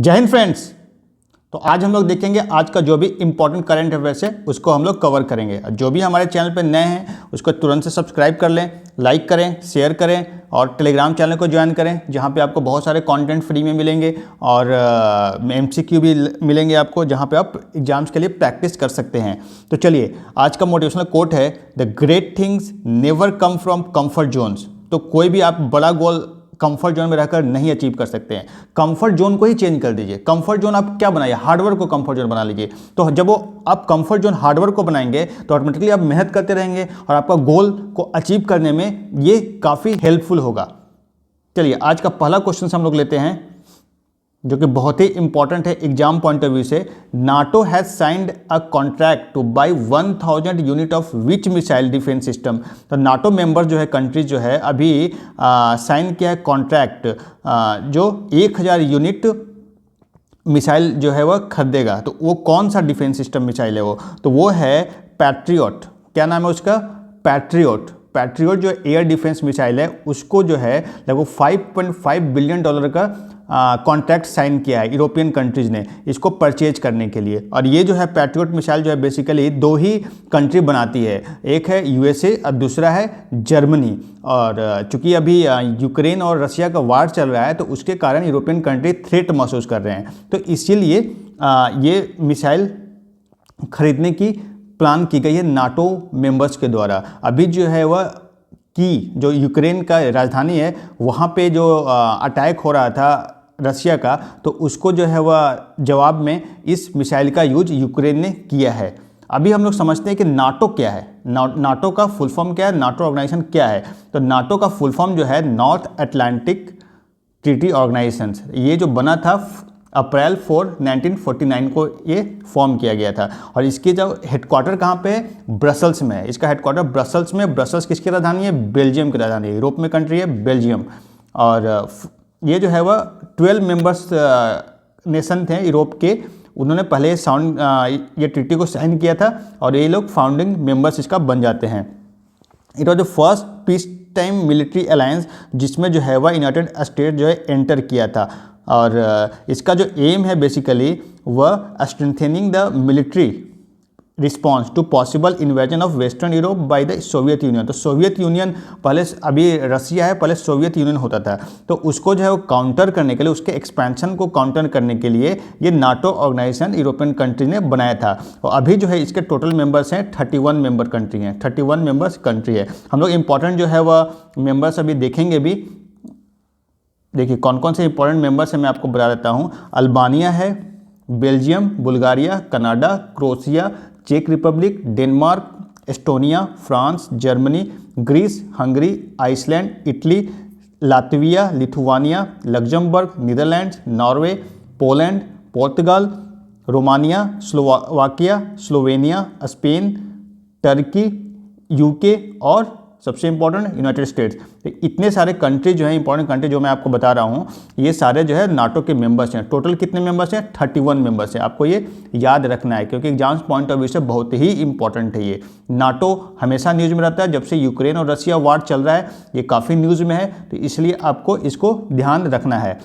जय हिंद फ्रेंड्स। तो आज हम लोग देखेंगे आज का जो भी इंपॉर्टेंट करंट अफेयर्स है उसको हम लोग कवर करेंगे। जो भी हमारे चैनल पर नए हैं उसको तुरंत से सब्सक्राइब कर लें, लाइक करें, शेयर करें और टेलीग्राम चैनल को ज्वाइन करें जहां पे आपको बहुत सारे कंटेंट फ्री में मिलेंगे और एमसीक्यू भी मिलेंगे आपको, जहां पे आप एग्जाम्स के लिए प्रैक्टिस कर सकते हैं। तो चलिए, आज का मोटिवेशनल कोट है the great things never come from comfort Jones. तो कोई भी आप बड़ा गोल कंफर्ट जोन में रहकर नहीं अचीव कर सकते हैं। कंफर्ट जोन को ही चेंज कर दीजिए। कंफर्ट जोन आप क्या बनाइए, हार्डवर्क को कंफर्ट जोन बना लीजिए। तो जब वो आप कंफर्ट जोन हार्डवर्क को बनाएंगे तो ऑटोमेटिकली आप मेहनत करते रहेंगे और आपका गोल को अचीव करने में ये काफ़ी हेल्पफुल होगा। चलिए, आज का पहला क्वेश्चन हम लोग लेते हैं जो कि बहुत ही इंपॉर्टेंट है एग्जाम पॉइंट ऑफ व्यू से। NATO has signed a contract two by 1000 unit of which missile defence system. तो नाटो मेंबर जो है, कंट्रीज जो है, अभी साइन किया है कॉन्ट्रैक्ट जो 1000 यूनिट मिसाइल जो है वह खरीदेगा। तो वो कौन सा डिफेंस सिस्टम मिसाइल है वो? तो वो है पैट्रियट। क्या नाम है उसका? पैट्रियट। पैट्रियट जो एयर डिफेंस मिसाइल है उसको जो है लगभग $5.5 बिलियन का कॉन्ट्रैक्ट साइन किया है यूरोपियन कंट्रीज़ ने इसको परचेज करने के लिए। और ये जो है पैट्रियट मिसाइल जो है बेसिकली दो ही कंट्री बनाती है, एक है यूएसए और दूसरा है जर्मनी। और चूंकि अभी यूक्रेन और रशिया का वार चल रहा है तो उसके कारण यूरोपियन कंट्री थ्रेट महसूस कर रहे हैं। तो इसीलिए ये मिसाइल खरीदने की प्लान की गई है नाटो मेंबर्स के द्वारा। अभी जो है वह की जो यूक्रेन का राजधानी है वहाँ पे जो अटैक हो रहा था रशिया का, तो उसको जो है वह जवाब में इस मिसाइल का यूज यूक्रेन ने किया है। अभी हम लोग समझते हैं कि नाटो क्या है। नाटो का फुल फॉर्म क्या है, नाटो ऑर्गेनाइजेशन क्या है? तो नाटो का फुल फॉर्म जो है नॉर्थ अटलांटिक ट्रीटी ऑर्गेनाइजेशन। ये जो बना था अप्रैल 4, 1949 को ये फॉर्म किया गया था। और इसके जो हेडक्वार्टर कहाँ पे है? ब्रसल्स में है। इसका हेडक्वार्टर ब्रसल्स में। ब्रसल्स किसकी राजधानी है? बेल्जियम की राजधानी है। यूरोप में कंट्री है बेल्जियम। और ये जो है वह 12 मेंबर्स नेशन थे यूरोप के, उन्होंने पहले ये ट्रीटी को साइन किया था और ये लोग फाउंडिंग मेंबर्स इसका बन जाते हैं। It was the first peace time military alliance जिसमें जो है वह यूनाइटेड स्टेट जो है एंटर किया था। और इसका जो एम है बेसिकली वह strengthening the military response to possible invasion of western Europe by the Soviet Union. तो सोवियत यूनियन पहले, अभी रसिया है, पहले सोवियत यूनियन होता था, तो उसको जो है वो काउंटर करने के लिए, उसके एक्सपेंशन को काउंटर करने के लिए ये नाटो ऑर्गेनाइजेशन यूरोपियन कंट्री ने बनाया था। और अभी जो है इसके टोटल मेंबर्स हैं 31 मेंबर कंट्री हैं, 31 मेंबर्स कंट्री है। हम लोग इंपॉर्टेंट जो है वह मेंबर्स अभी देखेंगे भी। देखिए कौन कौन से इंपॉर्टेंट मेंबर्स हैं मैं आपको बता देता हूँ। अल्बानिया है, बेल्जियम, बुल्गारिया, कनाडा, क्रोएशिया, चेक Republic, Denmark, Estonia, France, Germany, Greece, Hungary, Iceland, Italy, Latvia, Lithuania, Luxembourg, Netherlands, Norway, Poland, Portugal, Romania, Slovakia, Slovenia, Spain, Turkey, UK और सबसे इंपॉर्टेंट यूनाइटेड स्टेट्स। तो इतने सारे कंट्री जो है, important country जो मैं आपको बता रहा हूँ, ये सारे जो है नाटो के मेंबर्स हैं। टोटल कितने मेंबर्स हैं? 31 मेंबर्स हैं। आपको ये याद रखना है क्योंकि एग्जाम्स पॉइंट ऑफ व्यू से बहुत ही इंपॉर्टेंट है ये। नाटो हमेशा न्यूज़ में रहता है, जब से यूक्रेन और रशिया वार चल रहा है ये काफ़ी न्यूज़ में है, तो इसलिए आपको इसको ध्यान रखना है।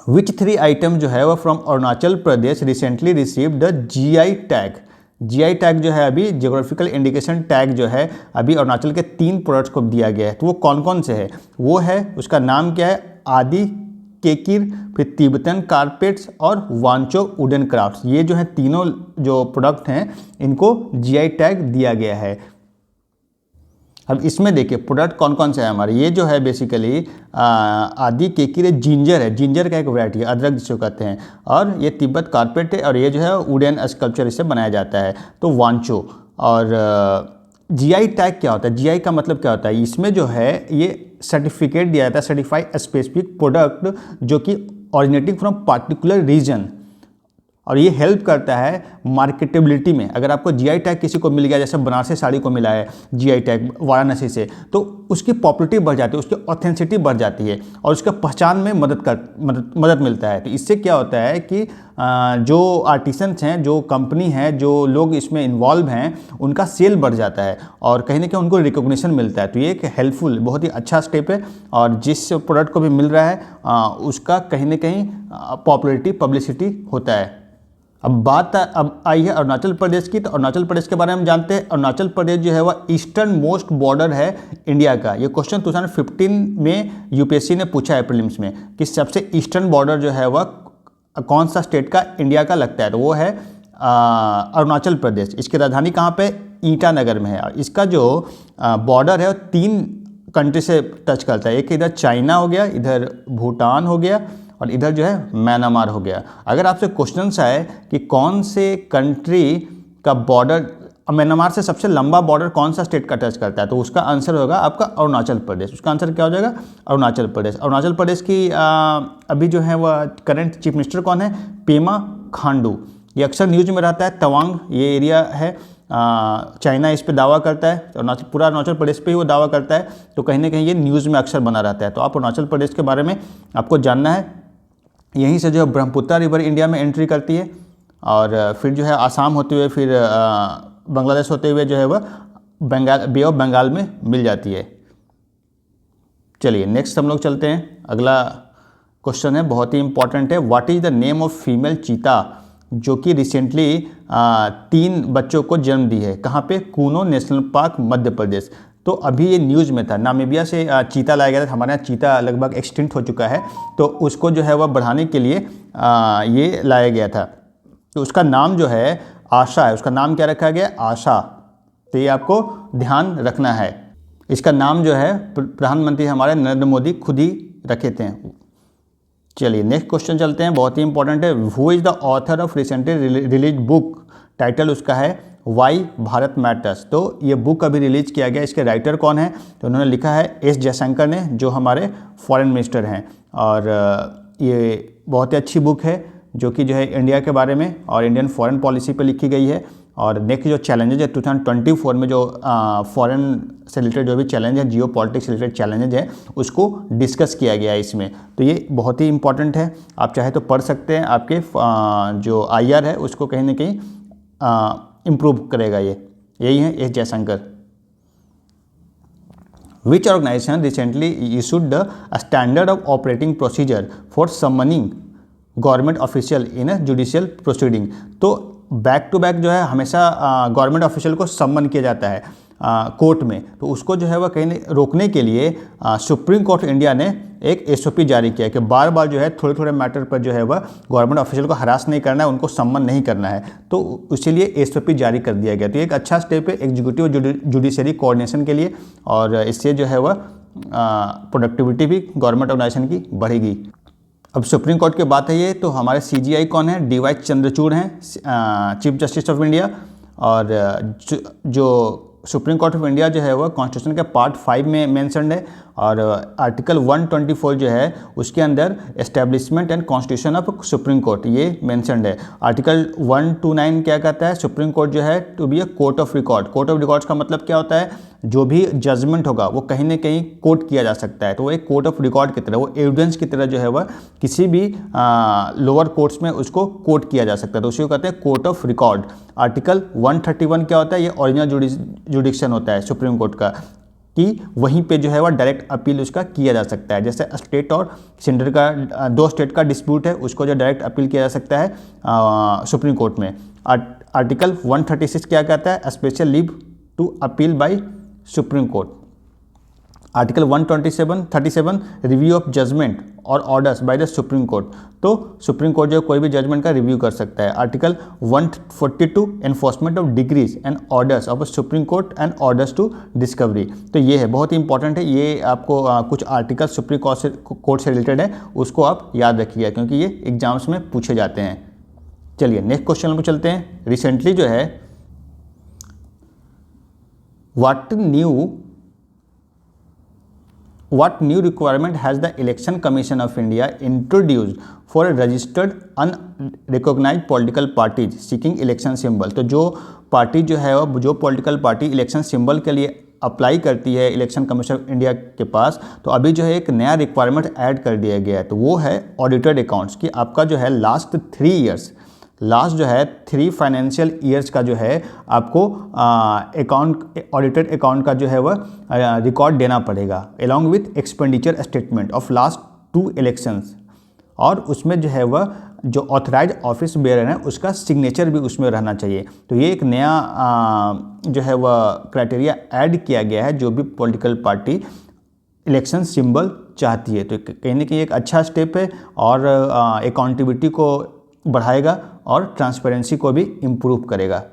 विच 3 आइटम जो है वह from Arunachal Pradesh recently receive the GI tag. GI tag जो है अभी जियोग्राफिकल इंडिकेशन टैग जो है अभी अरुणाचल के 3 प्रोडक्ट्स को दिया गया है। तो वो कौन कौन से है? वो है, उसका नाम क्या है? आदि केकिर, फिर तिब्बतन कारपेट्स और वांचो वुडन क्राफ्ट्स। ये जो है तीनों जो प्रोडक्ट हैं इनको GI टैग दिया गया है। अब इसमें देखिए प्रोडक्ट कौन कौन से है हमारे। ये जो है बेसिकली आदि केकिर जिंजर है, जिंजर का एक वैरायटी है, अदरक जिसको कहते हैं। और ये तिब्बत कारपेट है और ये जो है वुडन स्कल्पचर इससे बनाया जाता है, तो वांचो। और GI टैग क्या होता है? GI का मतलब क्या होता है? इसमें जो है ये सर्टिफिकेट दिया जाता है, सर्टिफाइड स्पेसिफिक प्रोडक्ट, जो कि ऑरिजिनेटिंग फ्रॉम पार्टिकुलर रीजन। और ये हेल्प करता है मार्केटेबिलिटी में। अगर आपको जीआई टैग किसी को मिल गया, जैसे बनारसी साड़ी को मिला है जीआई टैग वाराणसी से, तो उसकी पॉपुलरिटी बढ़ जाती है, उसकी ऑथेंटिसिटी बढ़ जाती है और उसका पहचान में मदद मिलता है। तो इससे क्या होता है कि जो आर्टिसंस हैं, जो कंपनी है, जो लोग इसमें इन्वॉल्व हैं, उनका सेल बढ़ जाता है और कहीं ना कहीं उनको रिकॉग्निशन मिलता है। तो ये एक हेल्पफुल, बहुत ही अच्छा स्टेप है और जिस प्रोडक्ट को भी मिल रहा है उसका कहीं ना कहीं पॉपुलरिटी, पब्लिसिटी होता है। अब आई है अरुणाचल प्रदेश की। तो अरुणाचल प्रदेश के बारे में जानते हैं। अरुणाचल प्रदेश जो है वह ईस्टर्न मोस्ट बॉर्डर है इंडिया का। ये क्वेश्चन 2015 में यूपीएससी ने पूछा है प्रीलिम्स में कि सबसे ईस्टर्न बॉर्डर जो है वह कौन सा स्टेट का इंडिया का लगता है, तो वो है अरुणाचल प्रदेश। इसकी राजधानी कहाँ पे, ईटानगर में है। और इसका जो बॉर्डर है वो 3 कंट्री से टच करता है। एक इधर चाइना हो गया, इधर भूटान हो गया और इधर जो है म्यांमार हो गया। अगर आपसे क्वेश्चन आए कि कौन से कंट्री का बॉर्डर, म्यांमार से सबसे लंबा बॉर्डर कौन सा स्टेट का टच करता है, तो उसका आंसर होगा आपका अरुणाचल प्रदेश। उसका आंसर क्या हो जाएगा, अरुणाचल प्रदेश। अरुणाचल प्रदेश की अभी जो है वह करंट चीफ मिनिस्टर कौन है, पेमा खांडू। ये अक्सर न्यूज में रहता है। तवांग ये एरिया है, चाइना इस पे दावा करता है, पूरा अरुणाचल प्रदेश पे ही वो दावा करता है, तो कहीं ना कहीं ये न्यूज़ में अक्सर बना रहता है। तो आप अरुणाचल प्रदेश के बारे में आपको जानना है। यहीं से जो है ब्रह्मपुत्र रिवर इंडिया में एंट्री करती है और फिर जो है आसाम होते हुए फिर बांग्लादेश होते हुए जो है वह बे ऑफ बंगाल में मिल जाती है। चलिए नेक्स्ट हम लोग चलते हैं। अगला क्वेश्चन है, बहुत ही इंपॉर्टेंट है। What is the name of female चीता जो कि रिसेंटली 3 बच्चों को जन्म दी है? कहाँ पे, कूनो नेशनल पार्क मध्य प्रदेश। तो अभी ये न्यूज़ में था, नामीबिया से चीता लाया गया था। हमारे यहाँ चीता लगभग एक्सटिंक्ट हो चुका है, तो उसको जो है वह बढ़ाने के लिए ये लाया गया था। तो उसका नाम जो है आशा है। उसका नाम क्या रखा गया, आशा। तो ये आपको ध्यान रखना है। इसका नाम जो है प्रधानमंत्री हमारे नरेंद्र मोदी खुद ही रखे थे। चलिए नेक्स्ट क्वेश्चन चलते हैं, बहुत ही इंपॉर्टेंट है। Who is the author of recently release book? Title उसका है वाई भारत मैटर्स। तो ये बुक अभी रिलीज किया गया। इसके राइटर कौन है, तो उन्होंने लिखा है एस जयशंकर ने, जो हमारे फॉरेन मिनिस्टर हैं। और ये बहुत ही अच्छी बुक है जो कि जो है इंडिया के बारे में और इंडियन फॉरेन पॉलिसी पे लिखी गई है। और नेक्स्ट जो चैलेंजेज है 2024 में, जो फॉरेन से रिलेटेड जो भी चैलेंज है, जियो पॉलिटिक्स से रिलेटेड चैलेंजेज है, उसको डिस्कस किया गया है इसमें। तो ये बहुत ही इंपॉर्टेंट है, आप चाहे तो पढ़ सकते हैं। आपके जो IR है उसको कहीं ना कहीं इम्प्रूव करेगा। यही है S Jaishankar. Which organization recently issued the standard of operating procedure for summoning government official in a judicial proceeding? तो बैक टू बैक जो है हमेशा गवर्नमेंट ऑफिशियल को सम्मन किया जाता है कोर्ट में, तो उसको जो है वह कहीं रोकने के लिए सुप्रीम कोर्ट ऑफ इंडिया ने एक SOP जारी किया कि बार बार जो है थोड़े थोड़े मैटर पर जो है वह गवर्नमेंट ऑफिशियल को हरास नहीं करना है, उनको सम्मन नहीं करना है। तो इसीलिए SOP जारी कर दिया गया। तो एक अच्छा स्टेप है एग्जीक्यूटिव जुडिशरी कोऑर्डिनेशन के लिए, और इससे जो है वह प्रोडक्टिविटी भी गवर्नमेंट ऑर्गेनाइजेशन की बढ़ेगी। अब सुप्रीम कोर्ट की बात है ये, तो हमारे CGI कौन है, DY चंद्रचूड़ हैं, चीफ जस्टिस ऑफ इंडिया। और जो सुप्रीम कोर्ट ऑफ इंडिया जो है वह कॉन्स्टिट्यूशन के पार्ट 5 में मेंशन्ड है, और आर्टिकल 124 जो है उसके अंदर establishment and constitution of supreme court ये मेंशन्ड है। आर्टिकल 129 क्या कहता है, सुप्रीम कोर्ट जो है to be a court of record. Court of records का मतलब क्या होता है, जो भी जजमेंट होगा वो कहीं ना कहीं कोर्ट किया जा सकता है। तो वो एक कोर्ट ऑफ रिकॉर्ड की तरह, वो एविडेंस की तरह जो है वह किसी भी लोअर कोर्ट्स में उसको कोर्ट किया जा सकता है, तो उसी को कहते हैं कोर्ट ऑफ रिकॉर्ड। आर्टिकल 131 क्या होता है, ये ओरिजिनल जुडिक्शन होता है सुप्रीम कोर्ट का, कि वहीं पे जो है वह डायरेक्ट अपील उसका किया जा सकता है। जैसे स्टेट और सेंटर का, 2 स्टेट का डिस्प्यूट है, उसको जो डायरेक्ट अपील किया जा सकता है सुप्रीम कोर्ट में। आर्टिकल 136 क्या कहता है, special leave to appeal by Supreme Court. Article 137 review of judgement और orders by the Supreme Court, तो सुप्रीम कोर्ट जो कोई भी जजमेंट का रिव्यू कर सकता है। Article 142 enforcement of decrees and orders of supreme Court and orders to discovery. तो ये है, बहुत ही इंपॉर्टेंट है। ये आपको कुछ आर्टिकल सुप्रीम कोर्ट से रिलेटेड है, उसको आप याद रखिएगा क्योंकि ये एग्जाम्स में पूछे जाते हैं। चलिए नेक्स्ट क्वेश्चन पर चलते हैं। रिसेंटली जो है what new What new requirement has the Election Commission of India introduced for registered unrecognized political parties seeking election symbol? तो जो पार्टी जो है वो जो पॉलिटिकल पार्टी इलेक्शन सिंबल के लिए अप्लाई करती है इलेक्शन कमीशन ऑफ इंडिया के पास, तो अभी जो है एक नया रिक्वायरमेंट ऐड कर दिया गया है, तो वो है ऑडिटेड अकाउंट्स कि आपका जो है लास्ट 3 ईयर्स, लास्ट जो है 3 फाइनेंशियल ईयर्स का जो है आपको अकाउंट, ऑडिटेड अकाउंट का जो है वह रिकॉर्ड देना पड़ेगा along with expenditure statement of last 2 elections, और उसमें जो है वह जो ऑथराइज ऑफिस बेयर है उसका सिग्नेचर भी उसमें रहना चाहिए। तो ये एक नया जो है वह क्राइटेरिया ऐड किया गया है जो भी पॉलिटिकल पार्टी इलेक्शन सिंबल चाहती है। तो कहीं ना कहीं एक अच्छा स्टेप है और अकाउंटेबिलिटी को बढ़ाएगा और ट्रांसपेरेंसी को भी इम्प्रूव करेगा।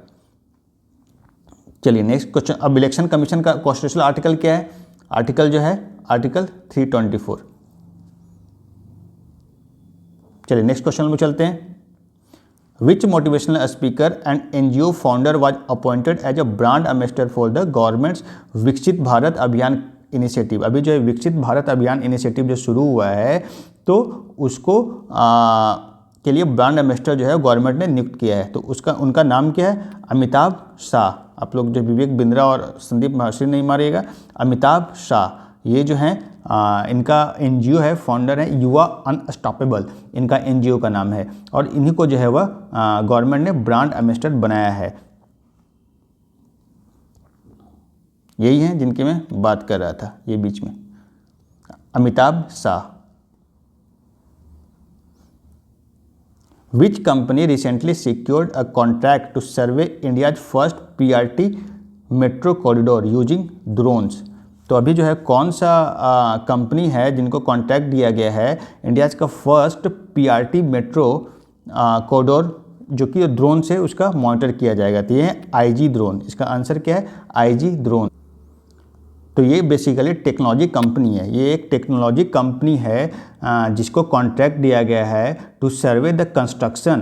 चलिए नेक्स्ट क्वेश्चन। अब इलेक्शन कमीशन का कॉन्स्टिट्यूशनल आर्टिकल क्या है? आर्टिकल जो है आर्टिकल 324। चलिए नेक्स्ट क्वेश्चन में चलते हैं। Which motivational speaker and NGO founder was appointed as a brand ambassador for the government's Viksit Bharat अभियान इनिशिएटिव? अभी जो है विकसित भारत अभियान इनिशिएटिव जो शुरू हुआ है तो उसको के लिए ब्रांड एम्बेसडर जो है गवर्नमेंट ने नियुक्त किया है। तो उनका नाम क्या है? अमिताभ शाह। आप लोग जो विवेक बिंद्रा और संदीप महर्षि नहीं मारिएगा, अमिताभ शाह ये जो हैं इनका NGO है, फाउंडर है युवा अनस्टॉपेबल, इनका NGO का नाम है, और इन्हीं को जो है वह गवर्नमेंट ने ब्रांड एम्बेसडर बनाया है। यही हैं जिनकी मैं बात कर रहा था ये बीच में, Amitabh Shah. Which company recently secured a contract to survey India's first PRT metro corridor using drones? तो अभी जो है कौन सा कंपनी है जिनको कॉन्ट्रैक्ट दिया गया है इंडिया का फर्स्ट PRT मेट्रो कॉरिडोर जो कि ड्रोन से उसका मॉनिटर किया जाएगा? तो ये है IG ड्रोन। इसका आंसर क्या है? IG drone. तो ये बेसिकली टेक्नोलॉजी कंपनी है, ये एक टेक्नोलॉजी कंपनी है जिसको कॉन्ट्रैक्ट दिया गया है to survey the construction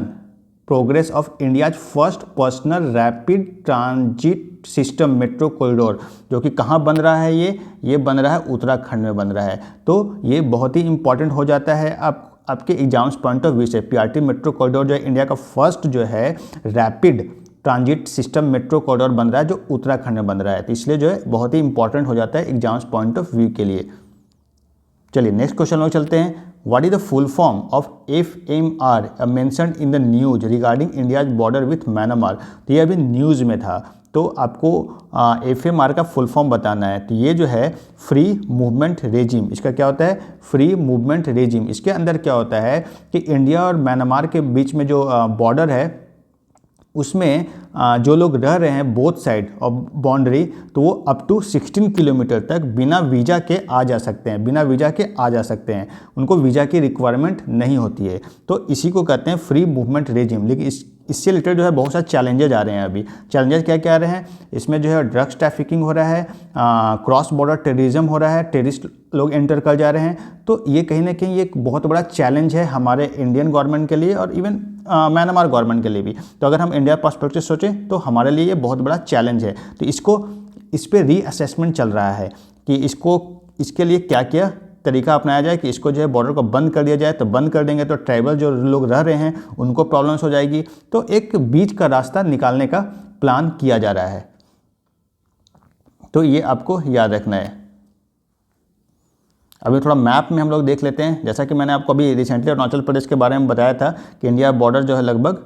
progress of India's first personal rapid transit system metro corridor, जो कि कहाँ बन रहा है? ये बन रहा है उत्तराखंड में बन रहा है। तो ये बहुत ही इंपॉर्टेंट हो जाता है आपके एग्जाम्स पॉइंट ऑफ व्यू से। PRT मेट्रो कॉरिडोर जो है इंडिया का फर्स्ट जो है rapid transit system metro corridor बन रहा है जो उत्तराखंड में बन रहा है, तो इसलिए जो है बहुत ही इंपॉर्टेंट हो जाता है एग्जाम्स पॉइंट ऑफ व्यू के लिए। चलिए नेक्स्ट क्वेश्चन में चलते हैं। What is the full form of FMR mentioned in the news regarding India's border with Myanmar? तो ये अभी न्यूज़ में था, तो आपको FMR का फुल फॉर्म बताना है। तो ये जो है फ्री मूवमेंट रेजिम, इसका क्या होता है? Free movement regime. इसके अंदर क्या होता है कि इंडिया और म्यांमार के बीच में जो बॉर्डर है उसमें जो लोग रह रहे हैं बोथ साइड ऑफ बाउंड्री, तो वो अप टू 16 किलोमीटर तक बिना वीज़ा के आ जा सकते हैं, बिना वीज़ा के आ जा सकते हैं, उनको वीज़ा की रिक्वायरमेंट नहीं होती है। तो इसी को कहते हैं फ्री मूवमेंट रेजिम। लेकिन इससे रिलेटेड जो है बहुत सारे चैलेंजेज आ रहे हैं। अभी चैलेंजेस क्या क्या आ रहे हैं? इसमें जो है ड्रग्स ट्रैफिकिंग हो रहा है, क्रॉस बॉर्डर टेररिज्म हो रहा है, टेररिस्ट लोग एंटर कर जा रहे हैं। तो ये कहीं ना कहीं एक बहुत बड़ा चैलेंज है हमारे इंडियन गवर्नमेंट के लिए और इवन म्यांमार गवर्नमेंट के लिए भी। तो अगर हम इंडिया पर्सपेक्टिव सोचें तो हमारे लिए ये बहुत बड़ा चैलेंज है। तो इस पर रीअसेसमेंट चल रहा है कि इसके लिए क्या क्या तरीका अपनाया जाए कि इसको जो है बॉर्डर को बंद कर दिया जाए। तो बंद कर देंगे तो ट्राइबल जो लोग रह रहे हैं उनको प्रॉब्लम्स हो जाएगी। तो एक बीच का रास्ता निकालने का प्लान किया जा रहा है, तो ये आपको याद रखना है। अभी थोड़ा मैप में हम लोग देख लेते हैं। जैसा कि मैंने आपको अभी रिसेंटली अरुणाचल प्रदेश के बारे में बताया था कि इंडिया बॉर्डर जो है लगभग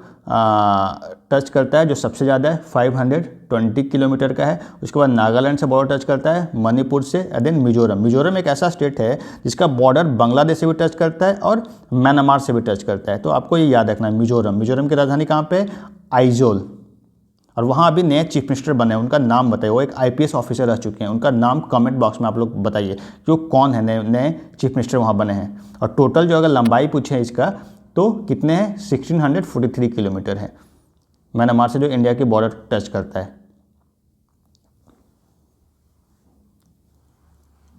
टच करता है, जो सबसे ज़्यादा है 520 किलोमीटर का है। उसके बाद नागालैंड से बॉर्डर टच करता है, मणिपुर से, देन मिजोरम एक ऐसा स्टेट है जिसका बॉर्डर बांग्लादेश से भी टच करता है और म्यांमार से भी टच करता है। तो आपको ये याद रखना है मिजोरम की राजधानी कहाँ पे? आइजोल। और वहाँ अभी नए चीफ मिनिस्टर बने हैं, उनका नाम बताइए। वो एक IPS ऑफिसर रह चुके हैं, उनका नाम कमेंट बॉक्स में आप लोग बताइए जो कौन है नए चीफ मिनिस्टर वहाँ बने हैं। और टोटल जो अगर लंबाई पूछे इसका तो कितने हैं? 1643 किलोमीटर है म्यांमार से जो इंडिया की बॉर्डर टच करता है।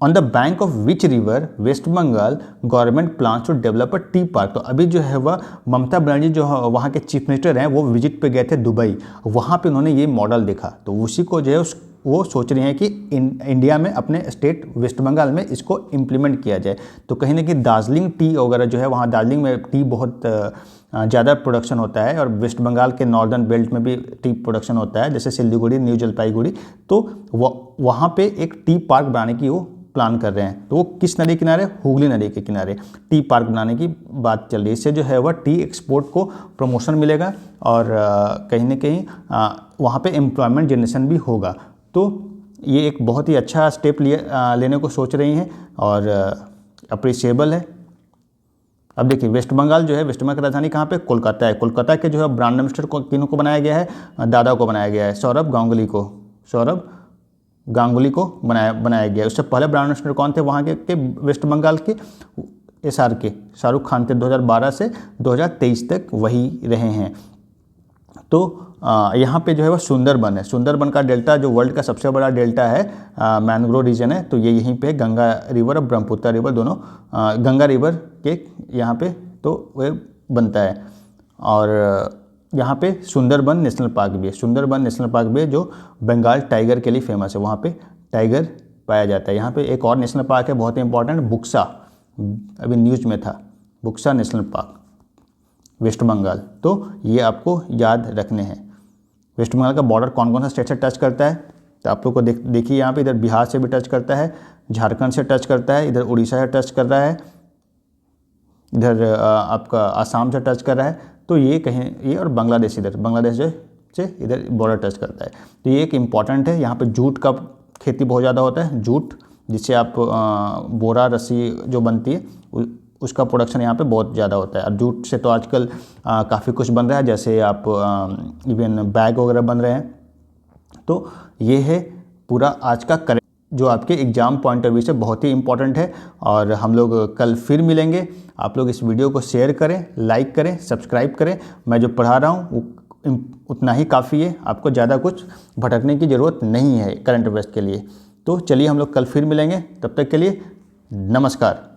On the bank of which river West Bengal government plans to develop a tea park? तो अभी जो है वह ममता बनर्जी जो वहाँ के चीफ मिनिस्टर हैं वो विजिट पे गए थे दुबई, वहाँ पे उन्होंने ये मॉडल देखा, तो उसी को जो है उस वो सोच रही हैं कि इंडिया में अपने स्टेट वेस्ट बंगाल में इसको इम्प्लीमेंट किया जाए। तो कहीं ना कहीं दार्जिलिंग टी वगैरह जो है, वहाँ दार्जिलिंग में टी बहुत ज़्यादा प्रोडक्शन होता है, और वेस्ट बंगाल के नॉर्दर्न बेल्ट में भी टी प्रोडक्शन होता है, जैसे सिलीगुड़ी, न्यू जलपाईगुड़ी। तो वहाँ पे एक टी पार्क बनाने की वो प्लान कर रहे हैं। तो वो किस नदी के किनारे? हुगली नदी के किनारे टी पार्क बनाने की बात चल रही है। इससे जो है वह टी एक्सपोर्ट को प्रमोशन मिलेगा, और कहीं ना कहीं वहाँ पे एम्प्लॉयमेंट जनरेशन भी होगा। तो ये एक बहुत ही अच्छा स्टेप लेने को सोच रही हैं, और अप्रिशिएबल है। अब देखिए, वेस्ट बंगाल जो है, वेस्ट बंगाल की राजधानी कहाँ पे? कोलकाता है। कोलकाता के जो है ब्रांड एम्बेसडर को किन को बनाया गया है? दादा को बनाया गया है, सौरभ गांगुली को बनाया गया है। उससे पहले ब्रांड एम्बेसडर कौन थे वहाँ के वेस्ट बंगाल के? SRK, शाहरुख खान थे। 2012 से 2023 तक वही रहे हैं। तो यहाँ पे जो है वह सुंदरबन है। सुंदरबन का डेल्टा जो वर्ल्ड का सबसे बड़ा डेल्टा है, मैंग्रोव रीजन है, तो ये यहीं पे गंगा रिवर और ब्रह्मपुत्र रिवर दोनों, गंगा रिवर के यहाँ पे तो वह बनता है। और यहाँ पे सुंदरबन नेशनल पार्क भी है। सुंदरबन नेशनल पार्क भी है जो बंगाल टाइगर के लिए फेमस है, वहाँ पे टाइगर पाया जाता है। यहाँ पे एक और नेशनल पार्क है बहुत ही इंपॉर्टेंट, बुक्सा, अभी न्यूज़ में था, Buxa national park, West Bengal. तो ये आपको याद रखने हैं। वेस्ट बंगाल का बॉर्डर कौन कौन सा स्टेट से टच करता है? तो आप लोग को देखिए यहाँ पे, इधर बिहार से भी टच करता है, झारखंड से टच करता है, इधर उड़ीसा से टच कर रहा है, इधर आपका आसाम से टच कर रहा है। तो ये कहीं, ये और बांग्लादेश, इधर बांग्लादेश से इधर बॉर्डर टच करता है। तो ये एक इम्पॉर्टेंट है। यहाँ पे जूट का खेती बहुत ज़्यादा होता है, जूट जिससे आप बोरा रस्सी जो बनती है उसका प्रोडक्शन यहाँ पे बहुत ज़्यादा होता है। और जूट से तो आजकल काफ़ी कुछ बन रहा है, जैसे आप इवन बैग वगैरह बन रहे हैं। तो ये है पूरा आज का करेंट, जो आपके एग्ज़ाम पॉइंट ऑफ व्यू से बहुत ही इंपॉर्टेंट है। और हम लोग कल फिर मिलेंगे। आप लोग इस वीडियो को शेयर करें, लाइक करें, सब्सक्राइब करें। मैं जो पढ़ा रहा हूँ वो उतना ही काफ़ी है, आपको ज़्यादा कुछ भटकने की ज़रूरत नहीं है करंट अफेयर्स के लिए। तो चलिए हम लोग कल फिर मिलेंगे, तब तक के लिए नमस्कार।